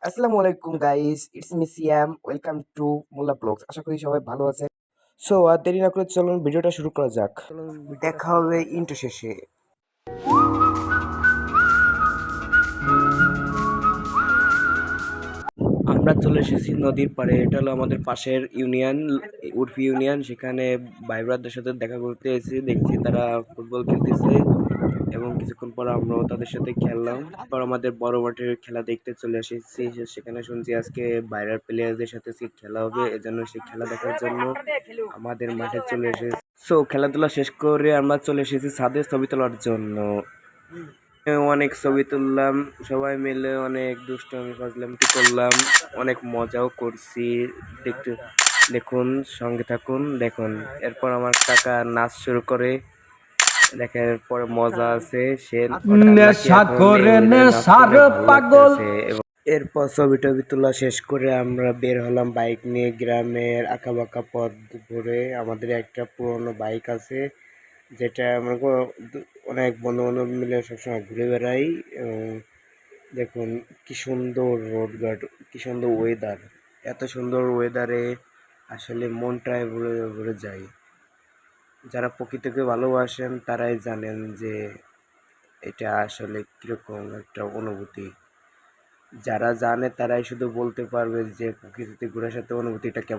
আসসালামু আলাইকুম guys, it's me Siyam. Welcome to Mollah blogs. আশা করি সবাই ভালো আছেন। সো আর দেরি না করে চলুন ভিডিওটা শুরু করা যাক। দেখা হবে ইন্ট্রো শেষে। আমরা চলে এসেছি নদীর পাড়ে। এটা হলো আমাদের পাশের ইউনিয়ন, উর্ফি ইউনিয়ন। সেখানে ভাই ব্রাদারদের সাথে দেখা করতে এসেছি। দেখছি তারা ফুটবল খেলতেছে এবং কিছুক্ষণ পর আমরাও তাদের সাথে খেললাম। পর আমাদের বড় মাঠের খেলা দেখতে চলে এসেছি। সেখানে শুনছি আজকে বাইরের প্লেয়ারদের সাথে খেলা হবে, এজন্য সেই খেলা দেখার জন্য আমাদের মাঠে চলে এসেছি। সো খেলাধুলা শেষ করে আমরা চলে এসেছি ছাদে ছবি তোলার জন্য। অনেক ছবি তুললাম, সবাই মিলে অনেক দুষ্টামি ফাজলামি করলাম, অনেক মজাও করছি। দেখতে দেখুন, সঙ্গে থাকুন, দেখুন। এরপর আমার কাকা নাচ শুরু করে। দেখার পর মজা আছে, সে নেশা করে নেশার পাগল। এবং এরপর ছবি টবি তোলা শেষ করে আমরা বের হলাম বাইক নিয়ে গ্রামের আঁকা বাঁকা পথ ধরে। আমাদের একটা পুরনো বাইক আছে, যেটা আমরা অনেক বন্ধু বান্ধব মিলে সবসময় ঘুরে বেড়াই। এবং দেখুন কি সুন্দর রোড ঘাট, কি সুন্দর ওয়েদার। এত সুন্দর ওয়েদারে আসলে মনটাই ভরে ভরে যায়। যারা প্রকৃতিকে ভালোবাসেন তারাই জানেন যে এটা আসলে কিরকম একটা অনুভূতি। যারা জানে তারাই শুধু বলতে পারবে যে প্রকৃতিতে ঘোরার সাথে অনুভূতিটা কেমন।